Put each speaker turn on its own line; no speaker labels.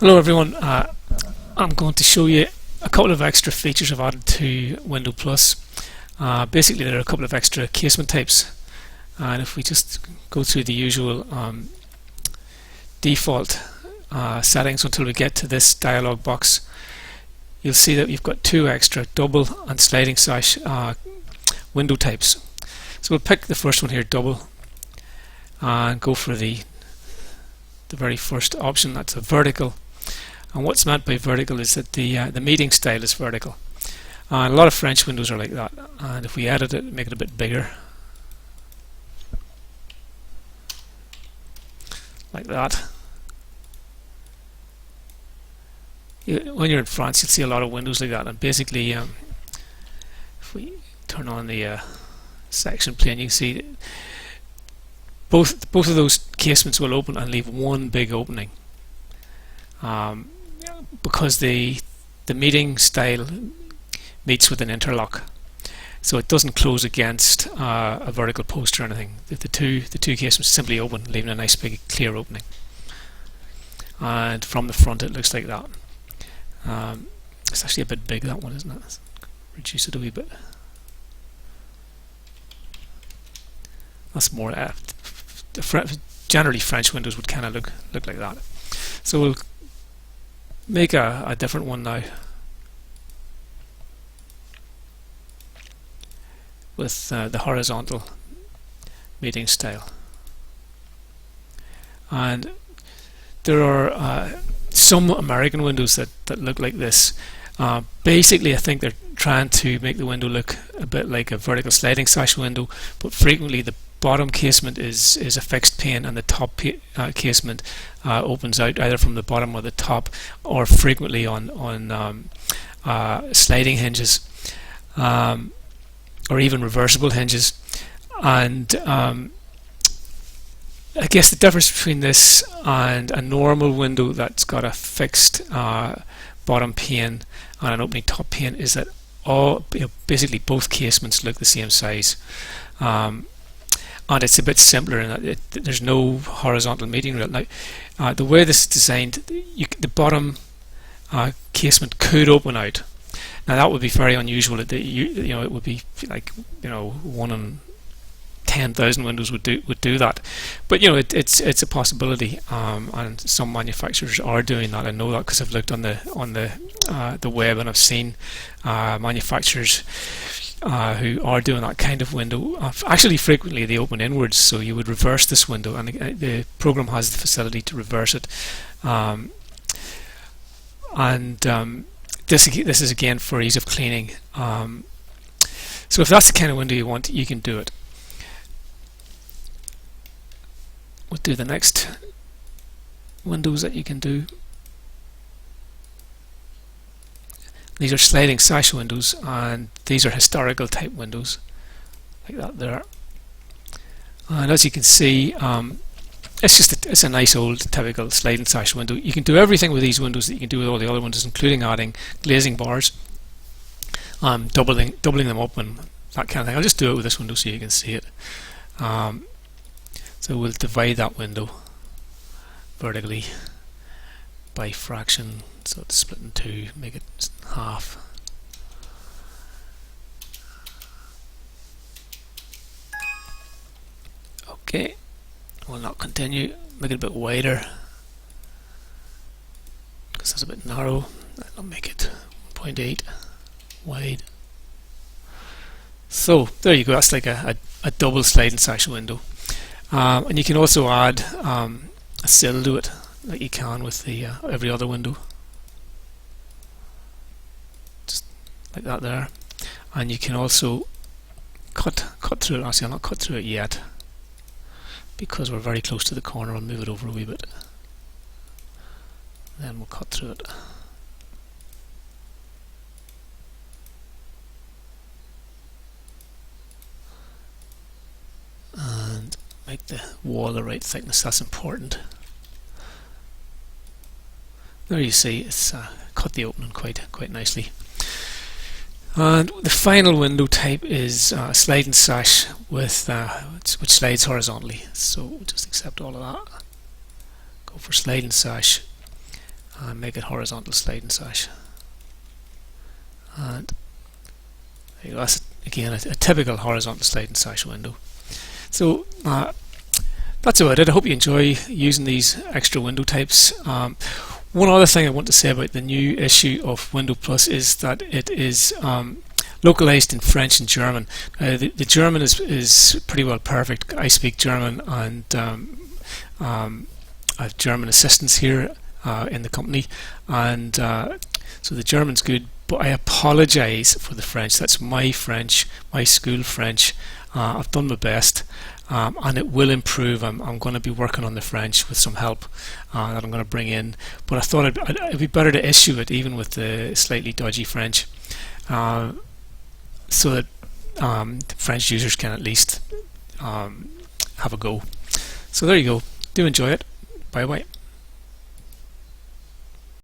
Hello everyone, I'm going to show you a couple of extra features I've added to Window Plus. Basically there are a couple of extra casement types, and if we just go through the usual default settings until we get to this dialog box, you'll see that you've got two extra double and sliding sash window types. So we'll pick the first one here, double, and go for the very first option. That's a vertical. And what's meant by vertical is that the meeting style is vertical. And a lot of French windows are like that. And if we edit it, make it a bit bigger, like that. When you're in France, you'll see a lot of windows like that. And basically, if we turn on the section plane, you can see both of those casements will open and leave one big opening. Because the meeting style meets with an interlock, so it doesn't close against a vertical post or anything. The two casements simply open, leaving a nice big clear opening. And from the front, it looks like that. It's actually a bit big, that one, isn't it? Let's reduce it a wee bit. That's more. Generally, French windows would kind of look like that. So we'll make a different one now with the horizontal meeting style. And there are some American windows that look like this. Basically, I think they're trying to make the window look a bit like a vertical sliding sash window, but frequently the bottom casement is a fixed pane, and the top casement opens out either from the bottom or the top, or frequently on sliding hinges, or even reversible hinges. And I guess the difference between this and a normal window that's got a fixed bottom pane and an opening top pane is that basically both casements look the same size. And it's a bit simpler in that there's no horizontal meeting rail. Now, the way this is designed, the bottom casement could open out. Now that would be very unusual. It would be like 1 in 10,000 windows would do that. But it's a possibility, and some manufacturers are doing that. I know that because I've looked on the web, and I've seen manufacturers who are doing that kind of window. Actually, frequently they open inwards, so you would reverse this window, and the program has the facility to reverse it. This is again for ease of cleaning. So if that's the kind of window you want, you can do it. We'll do the next windows that you can do. These are sliding sash windows, and these are historical type windows, like that there. And as you can see, it's a nice old typical sliding sash window. You can do everything with these windows that you can do with all the other windows, including adding glazing bars, doubling them up, and that kind of thing. I'll just do it with this window so you can see it. So we'll divide that window vertically by fraction, so it's split in two, make it half. Okay, we'll not continue, make it a bit wider because that's a bit narrow. I'll make it 1.8 wide. So there you go, that's like a double sliding sash window. And you can also add a sill to it, like you can with the every other window, just like that there. And you can also cut through it. Actually, I'll not cut through it yet because we're very close to the corner. I'll move it over a wee bit, then we'll cut through it. And make the wall the right thickness. That's important. There you see it's cut the opening quite nicely. And the final window type is sliding sash with which slides horizontally. So we'll just accept all of that. Go for sliding sash, and make it horizontal sliding sash. And there you go. That's again a typical horizontal sliding sash window. So that's about it. I hope you enjoy using these extra window types. One other thing I want to say about the new issue of Window Plus is that it is localized in French and German. The German is pretty well perfect. I speak German, and I have German assistants here in the company, and so the German's good, but I apologize for the French. That's my French, my school French. I've done my best, and it will improve. I'm going to be working on the French with some help that I'm going to bring in, but I thought it'd be better to issue it even with the slightly dodgy French, so that French users can at least have a go. So there you go. Do enjoy it. Bye bye.